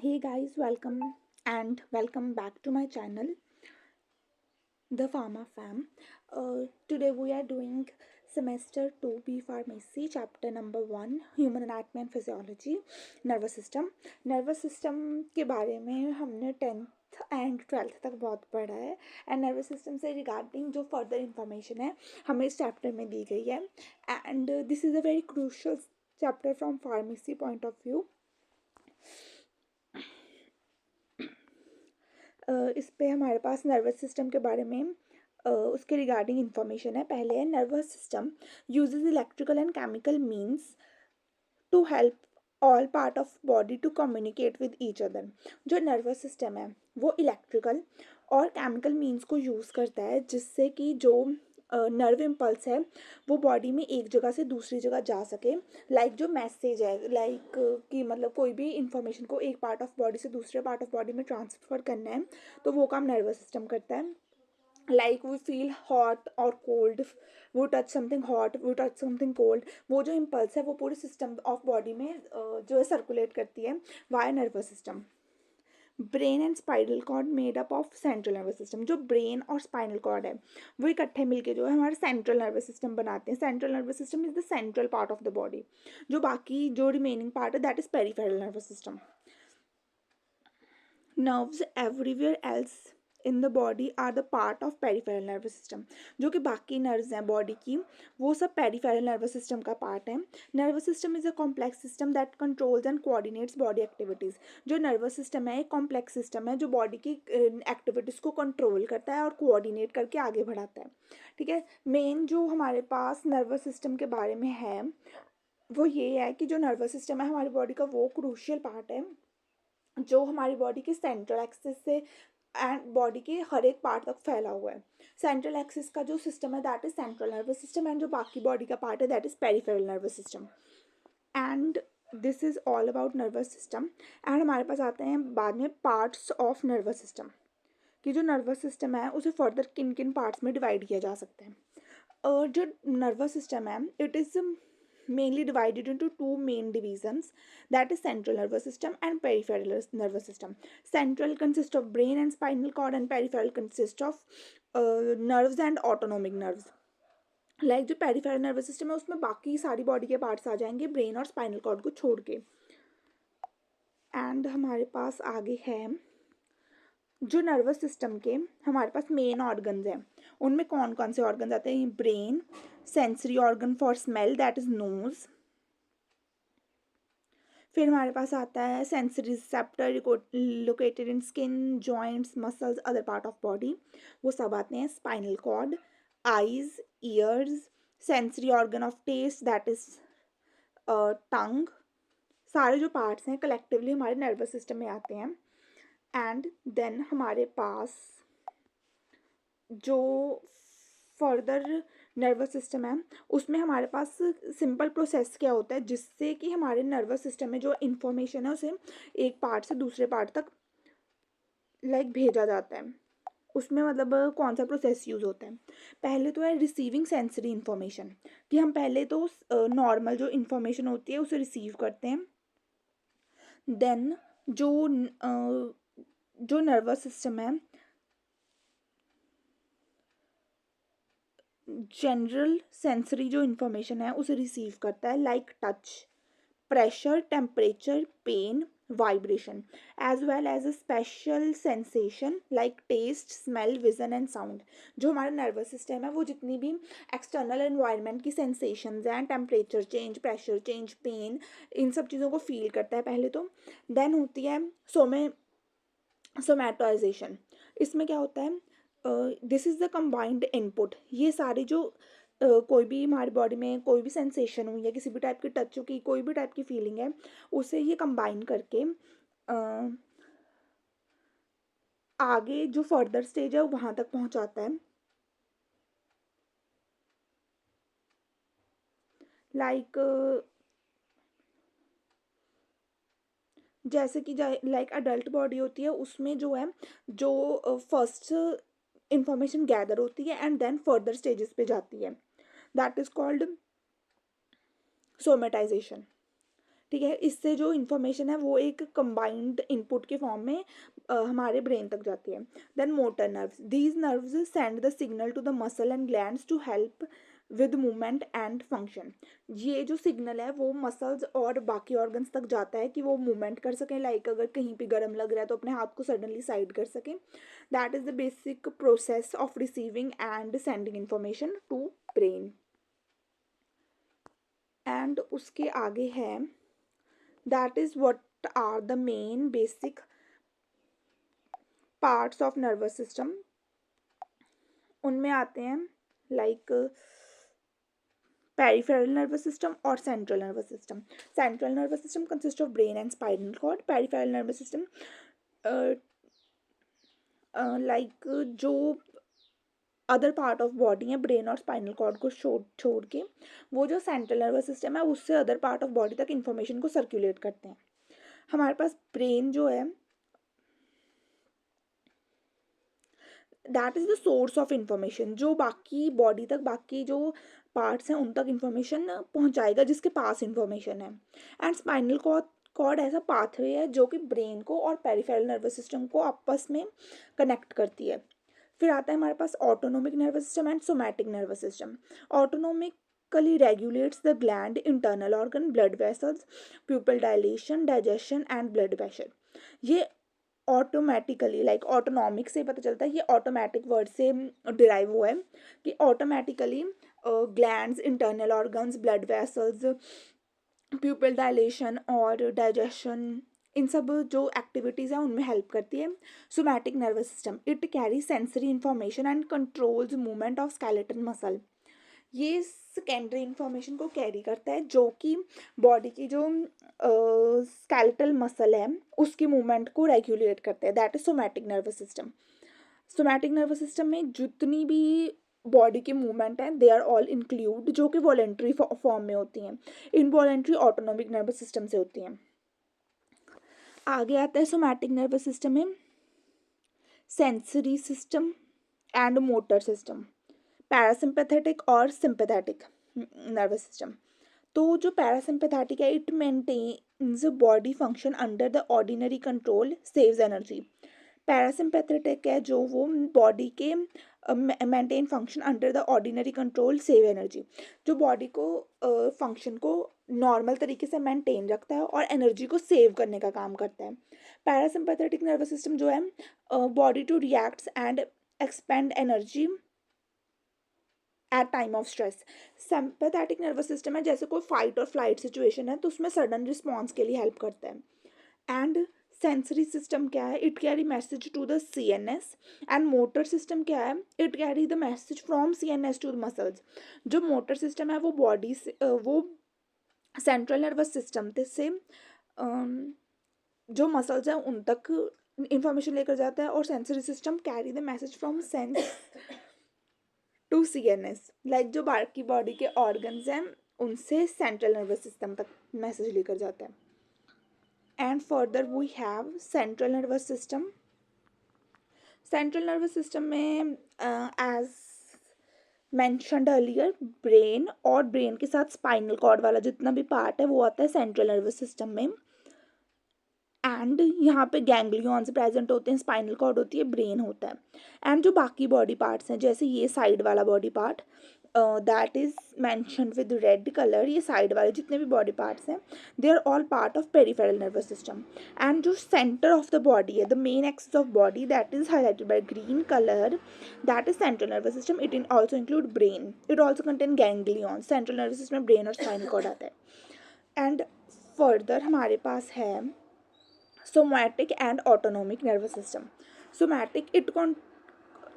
Hey guys, welcome back to my channel, The Pharma Fam. Today we are doing semester 2B Pharmacy, chapter number 1, Human Anatomy and Physiology, Nervous System. Nervous System के बारे में हमने 10th and 12th तक बहुत पढ़ा है and nervous system से regarding जो फर्दर इंफॉर्मेशन है हमें इस चैप्टर में दी गई है and this is a very crucial chapter from pharmacy point of view. इस पे हमारे पास नर्वस सिस्टम के बारे में उसके रिगार्डिंग इंफॉर्मेशन है. पहले है nervous system uses electrical and chemical means to help all part of body to communicate with each other. जो नर्वस सिस्टम है वो इलेक्ट्रिकल और केमिकल मीन्स को यूज़ करता है जिससे कि जो नर्व इम्पल्स है वो बॉडी में एक जगह से दूसरी जगह जा सके. जो मैसेज है कि मतलब कोई भी इंफॉर्मेशन को एक पार्ट ऑफ बॉडी से दूसरे पार्ट ऑफ बॉडी में ट्रांसफ़र करना है तो वो काम नर्वस सिस्टम करता है. वी फील हॉट और कोल्ड, वो टच समथिंग हॉट, वो टच समथिंग कोल्ड, वो जो इम्पल्स है वो पूरे सिस्टम ऑफ बॉडी में जो है सर्कुलेट करती है via nervous system. Brain and spinal cord made up of central nervous system. जो ब्रेन और स्पाइनल कॉर्ड है वो इकट्ठे मिलके जो है हमारा सेंट्रल नर्वस सिस्टम बनाते हैं. Central nervous system is the central part of the body. जो बाकी जो रिमेनिंग पार्ट है that is peripheral nervous system. Nerves everywhere else in the body are the part of peripheral nervous system. जो कि बाकी nerves हैं body की वो सब पेरिफेरल नर्वस सिस्टम का पार्ट है. Nervous system is a complex system that controls and coordinates body activities. जो नर्वस सिस्टम है एक कॉम्प्लेक्स सिस्टम है जो बॉडी की एक्टिविटीज़ को कंट्रोल करता है और कोऑर्डिनेट करके आगे बढ़ाता है. ठीक है. मेन जो हमारे पास नर्वस सिस्टम के बारे में है वो ये है कि जो नर्वस सिस्टम है हमारी बॉडी का वो क्रूशियल पार्ट है जो हमारी बॉडी के सेंट्रल एक्सिस से एंड बॉडी के हर एक पार्ट तक फैला हुआ है. सेंट्रल एक्सिस का जो सिस्टम है that is central nervous system and जो बाकी बॉडी का पार्ट है that is peripheral nervous system. And this is all about nervous system. And हमारे पास आते हैं बाद में पार्ट्स ऑफ नर्वस सिस्टम कि जो नर्वस सिस्टम है उसे फर्दर किन किन पार्ट्स में डिवाइड किया जा सकता है. जो नर्वस सिस्टम है it is mainly divided into two main divisions, that is central nervous system and peripheral nervous system. Central consists of brain and spinal cord and peripheral consists of nerves and autonomic nerves. जो peripheral nervous system है उसमें बाकी सारी body के parts आ जाएंगे brain और spinal cord को छोड़ के. एंड हमारे पास आगे है जो नर्वस सिस्टम के हमारे पास मेन ऑर्गन्स हैं उनमें कौन कौन से ऑर्गन्स आते हैं. Brain, sensory organ for smell that is nose. फिर हमारे पास आता है sensory receptor located in skin, joints, muscles, other part of body, वो सब आते हैं. Spinal cord, eyes, ears, sensory organ of taste that is tongue. सारे जो पार्ट्स हैं कलेक्टिवली हमारे नर्वस सिस्टम में आते हैं. एंड देन हमारे पास जो फर्दर नर्वस सिस्टम है उसमें हमारे पास सिंपल प्रोसेस क्या होता है जिससे कि हमारे नर्वस सिस्टम में जो इन्फॉर्मेशन है उसे एक पार्ट से दूसरे पार्ट तक भेजा जाता है. उसमें कौन सा प्रोसेस यूज़ होता है. पहले तो है रिसीविंग सेंसरी इन्फॉर्मेशन कि हम पहले तो नॉर्मल जो इन्फॉर्मेशन होती है उसे रिसीव करते हैं. देन जो नर्वस सिस्टम है जनरल सेंसरी जो इन्फॉर्मेशन है उसे रिसीव करता है touch, pressure, temperature, pain, vibration, as well as a special sensation taste, smell, vision and sound. जो हमारा नर्वस सिस्टम है वो जितनी भी एक्सटर्नल एनवायरनमेंट की सेंसेशंस हैं, temperature change, pressure change, pain, इन सब चीज़ों को फील करता है पहले तो. देन होती है सोमैटोइजेशन. इसमें क्या होता है this is the combined input. ये सारे जो कोई भी हमारी बॉडी में कोई भी सेंसेशन हो या किसी भी टाइप की टच की कोई भी टाइप की फीलिंग है उसे ये कंबाइन करके आगे जो फर्दर स्टेज है वहाँ तक पहुँचाता है. जैसे कि अडल्ट बॉडी होती है उसमें जो है जो फर्स्ट इंफॉर्मेशन गैदर होती है एंड देन फर्दर स्टेजेस पे जाती है दैट इज कॉल्ड सोमेटाइजेशन. ठीक है। इससे जो इन्फॉर्मेशन है वो एक कंबाइंड इनपुट के फॉर्म में हमारे ब्रेन तक जाती है। Then motor nerves, these nerves send the signal to the muscle and glands to help with movement and function. ये जो सिग्नल है वो मसल्स और बाकी ऑर्गन्स तक जाता है कि वो मूवमेंट कर सकें, लाइक अगर कहीं पे गर्म लग रहा है तो अपने हाथ को सडनली साइड कर सकें। That is the basic process of receiving and sending information to brain. And उसके आगे है that is what are the main basic parts of nervous system. उनमें आते हैं लाइक पेरिफेरल नर्वस सिस्टम और central nervous system. Central nervous system consist of brain and spinal cord. Peripheral nervous system like जो other part of body है brain और spinal cord को छोड़ के वो जो सेंट्रल नर्वस सिस्टम है उससे अदर पार्ट ऑफ बॉडी तक इंफॉर्मेशन को सर्कुलेट करते हैं। हमारे पास ब्रेन जो है that is the source of information, जो बाकी बॉडी तक बाकी जो पार्ट्स हैं उन तक इंफॉर्मेशन पहुंचाएगा जिसके पास इंफॉर्मेशन है। एंड स्पाइनल कॉर्ड ऐसा पाथवे है जो कि ब्रेन को और पेरिफेरल नर्वस सिस्टम को आपस में कनेक्ट करती है। फिर आता है हमारे पास autonomic nervous system and somatic nervous system. Autonomically regulates the gland, internal organ, blood vessels, pupil dilation, digestion and blood pressure. ये ऑटोमेटिकली लाइक ऑटोनॉमिक से पता चलता है, ये ऑटोमेटिक वर्ड से डिराइव हुआ है कि automatically glands, internal organs, blood vessels, pupil dilation और डाइजेशन, इन सब जो एक्टिविटीज़ हैं उनमें हेल्प करती है। Somatic nervous system, it carry sensory information and controls movement of skeleton muscle. ये सेकेंडरी इंफॉर्मेशन को कैरी करता है जो कि बॉडी की जो स्केलेटल मसल है उसकी मूवमेंट को रेगुलेट करता है। That is somatic nervous system. Somatic nervous system में जितनी भी बॉडी की मूवमेंट है दे आर ऑल इंक्लूड, जो कि वॉलेंट्री फॉर्म में होती हैं। इनवॉलेंट्री ऑटोनोमिक नर्वस सिस्टम से होती हैं। आगे आता है सोमैटिक नर्वस सिस्टम में sensory system and motor system, parasympathetic और सिंपैथेटिक नर्वस सिस्टम। तो जो पैरासिम्पैथेटिक है it maintains body function under the ordinary control, saves energy. Parasympathetic है जो वो बॉडी के maintain function under the ordinary control, save energy, जो बॉडी को फंक्शन को नॉर्मल तरीके से मेंटेन रखता है और एनर्जी को सेव करने का काम करता है। पैरासिम्पैथेटिक नर्वस सिस्टम जो है body to reacts and expand energy at time of stress. Sympathetic nervous system है जैसे कोई फाइट और फ्लाइट सिचुएशन है तो उसमें सडन रिस्पॉन्स के लिए हेल्प करता है। एंड सेंसरी सिस्टम क्या है, it carry message to the CNS। And motor system क्या है, it carry the message from CNS to the muscles. जो मोटर सिस्टम है वो बॉडी से वो सेंट्रल नर्वस सिस्टम से जो मसल्स हैं उन तक इंफॉर्मेशन लेकर जाता है, और sensory system carry the message from sense to CNS, like जो बाकी बॉडी के ऑर्गन्स हैं उनसे सेंट्रल नर्वस सिस्टम तक मैसेज लेकर जाता है। And further we have central nervous system. Central nervous system में एज मैंशनड अर्लियर ब्रेन और ब्रेन के साथ स्पाइनल कॉर्ड वाला जितना भी पार्ट है वो आता है सेंट्रल नर्वस सिस्टम में। एंड यहाँ पे गैंग्लियॉन्स प्रेजेंट होते हैं, स्पाइनल कॉर्ड होती है, ब्रेन होता है। एंड जो बाकी बॉडी पार्ट्स हैं जैसे ये साइड वाला body part that is mentioned with red colour, ये साइड वाले जितने भी बॉडी पार्ट्स हैं they are all part of peripheral nervous system. And जो सेंटर ऑफ द बॉडी है, the main axis of body that is highlighted by green colour, that is central nervous system. It in also include brain, it also contain ganglion. Central nervous system में brain और spinal cord आता है। And further हमारे पास है somatic and autonomic nervous system. Somatic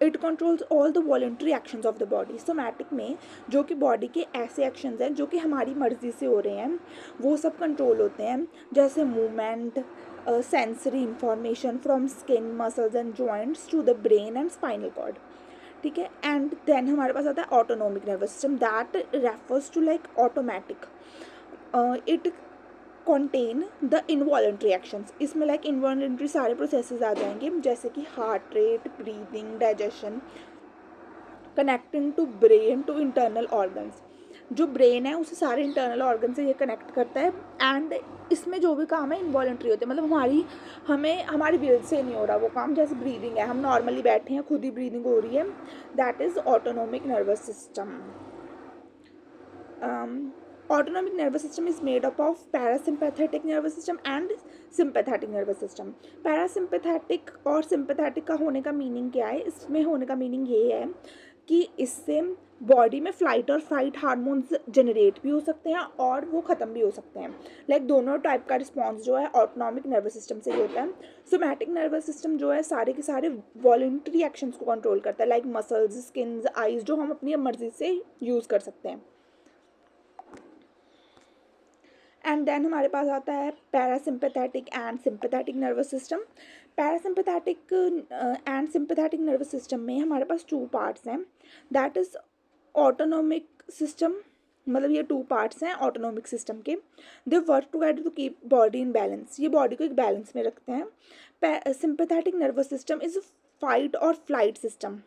it controls all the voluntary actions of the body. Somatic में जो कि body के ऐसे एक्शंस हैं जो कि हमारी मर्जी से हो रहे हैं वो सब कंट्रोल होते हैं, जैसे movement, sensory information from skin, muscles and joints to the brain and spinal cord. ठीक है। एंड देन हमारे पास आता है autonomic nervous system that refers to like automatic. It contain the involuntary actions। इसमें लाइक इनवॉलेंट्री सारे processes आ जाएंगे जैसे कि heart rate, breathing, digestion, connecting to brain to internal organs. जो ब्रेन है उसे सारे इंटरनल ऑर्गन से ये कनेक्ट करता है, एंड इसमें जो भी काम है इनवॉलेंट्री होते हैं, मतलब हमारी विल से नहीं हो रहा वो काम। जैसे ब्रीदिंग है, हम नॉर्मली बैठे हैं, खुद ही ब्रीदिंग हो रही है, that is autonomic nervous system. Autonomic nervous system is made up of parasympathetic nervous system and sympathetic nervous system. Parasympathetic और सिंपैथेटिक का होने का मीनिंग क्या है? इसमें होने का मीनिंग ये है कि इससे बॉडी में फ्लाइट और फाइट हार्मोन्स जनरेट भी हो सकते हैं और वो ख़त्म भी हो सकते हैं। लाइक दोनों टाइप का रिस्पॉन्स जो है ऑटोनॉमिक नर्वस सिस्टम से ही होता है। सोमैटिक नर्वस सिस्टम जो है सारे के सारे वॉलंटरी एक्शंस को कंट्रोल करता है, लाइक मसल्स, स्किन, आइज, जो हम अपनी मर्जी से यूज़ कर सकते हैं। एंड देन हमारे पास आता है parasympathetic and sympathetic nervous system. Parasympathetic and sympathetic nervous system में हमारे पास टू पार्ट्स हैं, दैट इज ऑटोनोमिक सिस्टम, मतलब ये टू पार्ट्स हैं ऑटोनोमिक सिस्टम के। They work together to keep body in balance, ये बॉडी को एक बैलेंस में रखते हैं। Sympathetic nervous system is fight और flight system,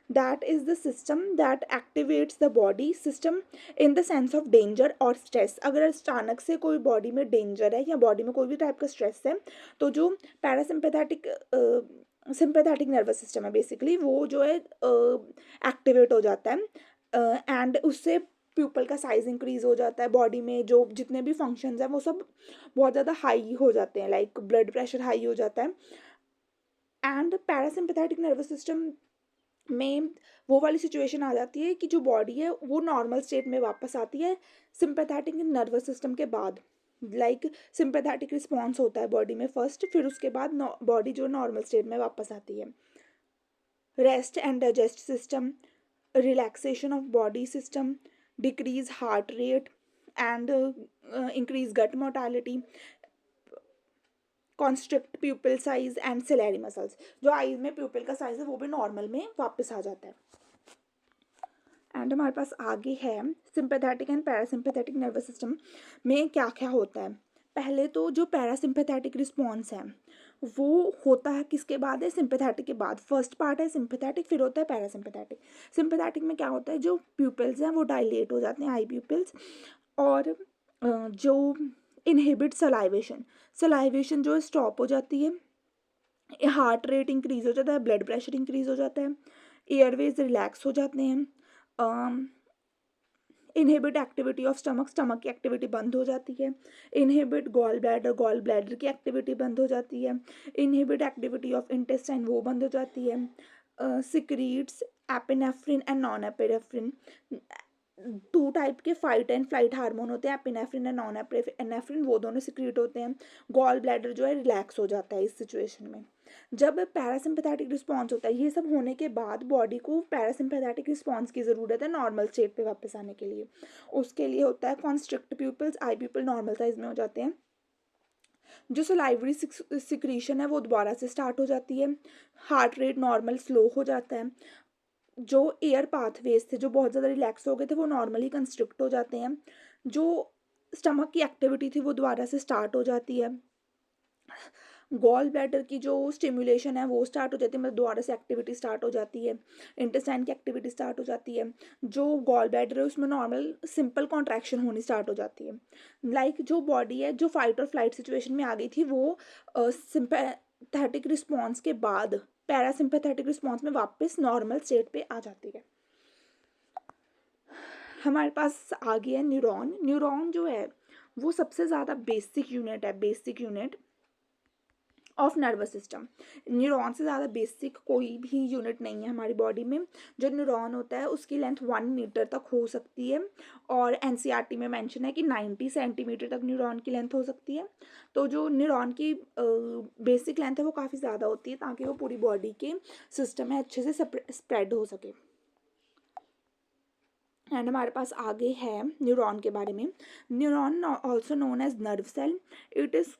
that is the system that activates the body system in the sense of danger or stress। अगर अचानक से कोई बॉडी में डेंजर है या बॉडी में कोई भी टाइप का स्ट्रेस है, तो जो पैरासिम्पैथेटिक सिंपैथेटिक नर्वस सिस्टम है बेसिकली वो जो है एक्टिवेट हो जाता है, एंड उससे प्यूपल का साइज इंक्रीज हो जाता है, बॉडी में जो जितने भी फंक्शंस हैं वो सब बहुत ज़्यादा हाई हो जाते हैं, लाइक ब्लड प्रेशर हाई हो जाता है। एंड पैरासिम्पैथेटिक नर्वस सिस्टम में वो वाली सिचुएशन आ जाती है कि जो बॉडी है वो नॉर्मल स्टेट में वापस आती है सिंपैथेटिक नर्वस सिस्टम के बाद। लाइक सिंपैथेटिक रिस्पॉन्स होता है बॉडी में फर्स्ट, फिर उसके बाद बॉडी जो नॉर्मल स्टेट में वापस आती है। Rest and digest system, relaxation of body system, decrease heart rate and increase gut mortality, constrict pupil size and ciliary muscles, जो आईज में प्यूपिल का साइज है वो भी नॉर्मल में वापस आ जाता है। एंड हमारे पास आगे है sympathetic and parasympathetic nervous system में क्या क्या होता है। पहले तो जो पैरासिम्पैथेटिक रिस्पॉन्स है वो होता है किसके बाद है? सिंपैथेटिक के बाद। फर्स्ट पार्ट है सिंपैथेटिक, फिर होता है पैरासिम्पैथेटिक। सिंपैथेटिक में क्या होता है, जो प्यूपिल्स हैं वो डायलेट हो जाते हैं, आई प्यूपिल्स, और जो इनहिबिट सलाइवेशन जो है स्टॉप हो जाती है, हार्ट रेट इंक्रीज हो जाता है, ब्लड प्रेशर इंक्रीज हो जाता है, एयरवेज रिलैक्स हो जाते हैं, इनहिबिट एक्टिविटी ऑफ स्टमक की एक्टिविटी बंद हो जाती है, इनहिबिट गॉल ब्लैडर की एक्टिविटी बंद हो जाती है, इनहिबिट एक्टिविटी ऑफ इंटेस्टाइन वो बंद हो जाती है, secretes epinephrine and non epinephrine, two type के फाइट एंड फ्लाइट हार्मोन होते हैं, एपिनेफ्रिन एंड नॉन एपिनेफ्रिन, वो दोनों सिक्रीट होते हैं। गॉल ब्लैडर जो है रिलैक्स हो जाता है इस सिचुएशन में। जब पैरासिम्पैथेटिक रिस्पॉन्स होता है, ये सब होने के बाद बॉडी को पैरासिम्पैथेटिक रिस्पॉन्स की ज़रूरत है नॉर्मल स्टेट पे वापस आने के लिए। उसके लिए होता है कॉन्स्ट्रिक्ट प्यूपिल्स, आई प्यूपिल नॉर्मल साइज में हो जाते हैं, जो सलाइवरी सिक्रीशन है वो दोबारा से स्टार्ट हो जाती है, हार्ट रेट नॉर्मल स्लो हो जाता है, जो एयर पाथवेज थे जो बहुत ज़्यादा रिलैक्स हो गए थे वो नॉर्मली कंस्ट्रिक्ट हो जाते हैं, जो स्टमक की एक्टिविटी थी वो दोबारा से स्टार्ट हो जाती है, गॉल ब्लैडर की जो स्टिमुलेशन है वो स्टार्ट हो जाती है, मतलब दोबारा से एक्टिविटी स्टार्ट हो जाती है, इंटेस्टाइन की एक्टिविटी स्टार्ट हो जाती है, जो गॉल ब्लैडर है उसमें नॉर्मल सिंपल कॉन्ट्रैक्शन होनी स्टार्ट हो जाती है। लाइक जो बॉडी है जो फाइट और फ्लाइट सिचुएशन में आ गई थी वो सिंपैथेटिक रिस्पॉन्स के बाद पैरासिम्पैथेटिक रिस्पॉन्स में वापस नॉर्मल स्टेट पे आ जाती है। हमारे पास आगे है न्यूरॉन जो है वो सबसे ज़्यादा basic unit of nervous system. Neuron से ज़्यादा बेसिक कोई भी यूनिट नहीं है हमारी बॉडी में। जो न्यूरॉन होता है उसकी लेंथ 1 मीटर तक हो सकती है, और एनसीईआरटी में मेंशन है कि 90 सेंटीमीटर तक न्यूरॉन की लेंथ हो सकती है। तो जो न्यूरॉन की बेसिक लेंथ है वो काफ़ी ज़्यादा होती है ताकि वो पूरी बॉडी के सिस्टम में अच्छे से स्प्रेड हो सके। एंड हमारे पास आगे है न्यूरॉन के बारे में। Neuron also known as nerve cell, it is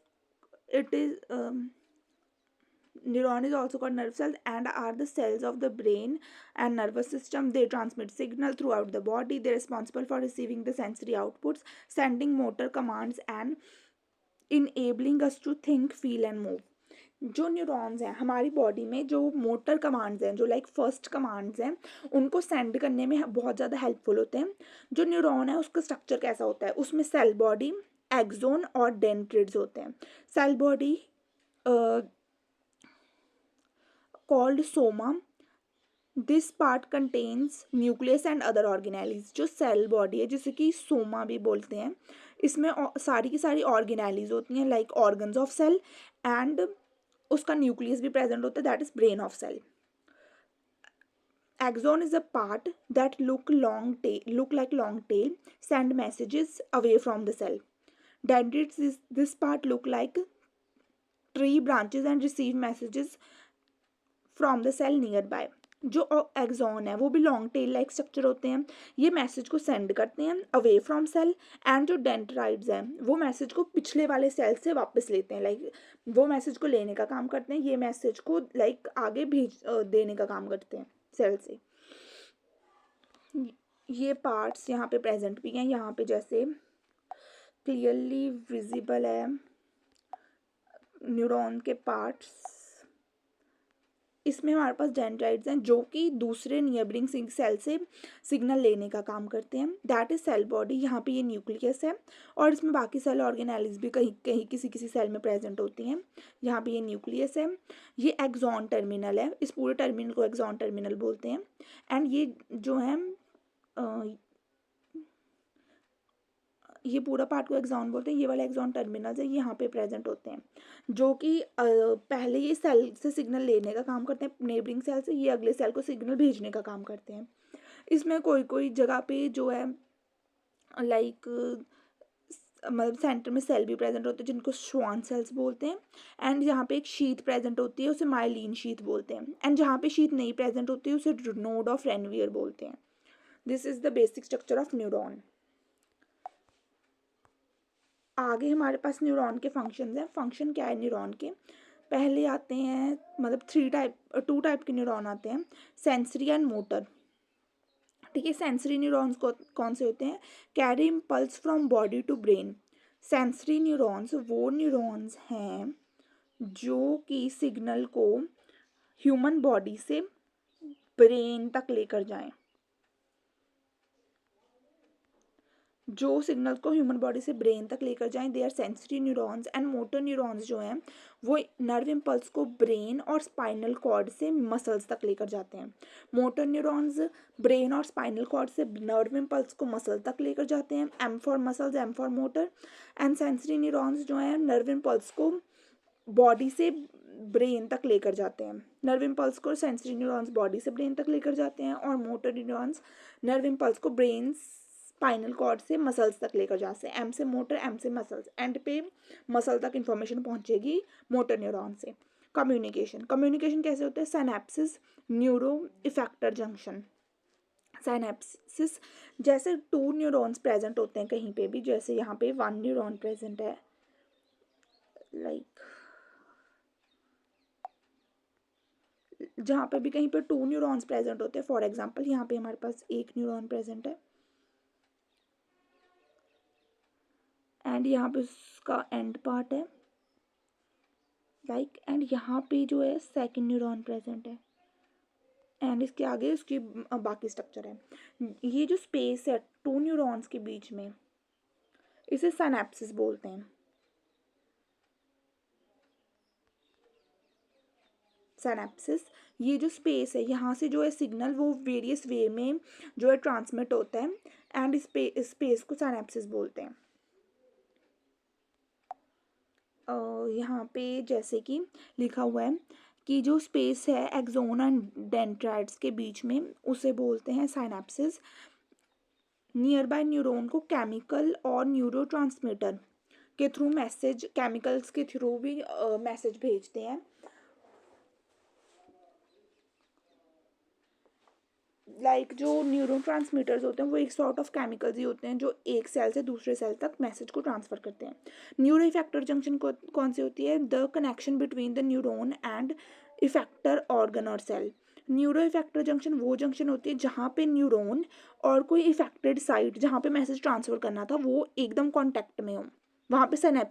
neuron is also called nerve cells and are the cells of the brain and nervous system. They transmit signal throughout the body. They're responsible for receiving the sensory outputs, sending motor commands and enabling us to think, feel and move. जो neurons हैं हमारी body में, जो motor commands हैं, जो like first commands हैं, उनको send करने में बहुत ज़्यादा हेल्पफुल होते हैं। जो न्यूरॉन है उसका स्ट्रक्चर कैसा होता है, उसमें सेल बॉडी, एक्सोन और डेंड्रिट्स होते हैं। Cell body called soma, this part contains nucleus and other organelles. जो सेल बॉडी है जिसे कि सोमा भी बोलते हैं, इसमें सारी की सारी ऑर्गेनेलीज होती हैं like organs of cell, and उसका न्यूक्लियस भी प्रेजेंट होता है, that is brain of cell. Axon is a part that look like long tail, send messages away from the cell. Dendrites is this part look like tree branches and receive messages from the cell nearby. जो axon है वो भी long tail like structure होते हैं, ये message को send करते हैं अवे फ्रॉम सेल। एंड जो डेंड्राइट्स हैं वो मैसेज को पिछले वाले सेल से वापस लेते हैं, लाइक वो मैसेज को लेने का काम करते हैं, ये मैसेज को लाइक आगे भेज देने का काम करते हैं सेल से। ये पार्ट्स यहाँ पे प्रेजेंट भी हैं, यहाँ पे जैसे क्लियरली विजिबल है न्यूरॉन के पार्ट्स। इसमें हमारे पास डेंड्राइट्स हैं जो कि दूसरे नियरबिंग सेल से सिग्नल लेने का काम करते हैं, दैट इज सेल बॉडी। यहाँ पे ये न्यूक्लियस है और इसमें बाकी सेल ऑर्गेनेलिज भी कहीं कहीं किसी किसी सेल में प्रेजेंट होती हैं। यहाँ पे ये न्यूक्लियस है, ये एक्सॉन टर्मिनल है, इस पूरे टर्मिनल को एक्सॉन टर्मिनल बोलते हैं। एंड ये जो है ये पूरा पार्ट को एक्सॉन बोलते हैं, ये वाले एक्सॉन टर्मिनल्स है यहाँ पे प्रेजेंट होते हैं, जो कि पहले ये सेल से सिग्नल लेने का काम करते हैं नेबरिंग सेल से, ये अगले सेल को सिग्नल भेजने का काम करते हैं। इसमें कोई कोई जगह पे जो है लाइक मतलब सेंटर में सेल भी प्रेजेंट होते हैं जिनको श्वान सेल्स बोलते हैं। एंड जहाँ पे एक शीथ प्रेजेंट होती है उसे माइलिन शीथ बोलते हैं। एंड जहाँ पे शीथ नहीं प्रेजेंट होती है उसे नोड ऑफ रेनवियर बोलते हैं। This is the basic structure of neuron. आगे हमारे पास न्यूरॉन के फंक्शंस हैं। फंक्शन क्या है न्यूरॉन के, पहले आते हैं मतलब टू टाइप के न्यूरॉन आते हैं, सेंसरी एंड मोटर। ठीक है, सेंसरी न्यूरॉन्स कौन से होते हैं, carry impulse from body to brain. Sensory neurons वो न्यूरॉन्स हैं जो कि सिग्नल को ह्यूमन बॉडी से ब्रेन तक लेकर जाएं, जो सिग्नल को ह्यूमन बॉडी से ब्रेन तक लेकर जाएं, they are sensory neurons. And motor neurons जो हैं वो नर्व इम्पल्स को ब्रेन और स्पाइनल कॉर्ड से मसल्स तक लेकर जाते हैं। मोटर न्यूरॉन्स ब्रेन और स्पाइनल कॉर्ड से नर्व इम्पल्स को मसल तक लेकर जाते हैं, M for muscles, M for motor. And sensory neurons जो हैं नर्व इम्पल्स को बॉडी से ब्रेन तक लेकर जाते हैं। नर्व इम्पल्स को सेंसरी न्यूरॉन्स बॉडी से ब्रेन तक लेकर जाते हैं, और मोटर न्यूरॉन्स नर्व इम्पल्स को ब्रेन स्पाइनल कॉर्ड से मसल्स तक लेकर जाते हैं। एम से मोटर, एम से मसल्स, एंड पे मसल तक इंफॉर्मेशन पहुंचेगी मोटर न्यूरॉन से। कम्युनिकेशन कैसे होता है, सिनैप्सिस, न्यूरो इफेक्टर जंक्शन। सिनैप्सिस जैसे टू न्यूरॉन्स प्रेजेंट होते हैं कहीं पे भी, जैसे यहाँ पे वन न्यूरॉन प्रेजेंट है, लाइक जहाँ पे भी कहीं पे टू न्यूरॉन्स प्रेजेंट होते हैं, फॉर एग्जांपल यहाँ पे हमारे पास एक न्यूरॉन प्रेजेंट है एंड यहाँ पे उसका एंड पार्ट है लाइक, एंड यहाँ पे जो है सेकंड न्यूरॉन प्रेजेंट है एंड इसके आगे उसकी बाकी स्ट्रक्चर है। ये जो स्पेस है टू न्यूरॉन्स के बीच में, इसे सिनैप्सिस बोलते हैं। सिनैप्सिस, ये जो स्पेस है यहाँ से जो है सिग्नल वो वेरियस वे में जो है ट्रांसमिट होता है, एंड इस स्पेस को सिनैप्सिस बोलते हैं। यहाँ पे जैसे कि लिखा हुआ है कि जो स्पेस है एक्सोन एंड डेंड्राइट्स के बीच में, उसे बोलते हैं सिनैप्सिस। नियर बाय न्यूरॉन को केमिकल और न्यूरोट्रांसमीटर के थ्रू मैसेज, केमिकल्स के थ्रू भी मैसेज भेजते हैं। लाइक जो न्यूरोट्रांसमीटर्स होते हैं वो एक सॉर्ट ऑफ केमिकल्स ही होते हैं जो एक सेल से दूसरे सेल तक मैसेज को ट्रांसफर करते हैं। न्यूरो इफेक्टर जंक्शन कौन सी होती है, the connection between the neuron and effector organ और सेल। न्यूरो इफेक्टर जंक्शन वो जंक्शन होती है जहाँ पे न्यूरॉन और कोई इफेक्टेड साइट जहाँ पे मैसेज ट्रांसफर करना था वो एकदम कॉन्टैक्ट में हो, वहाँ पे सिनैप्स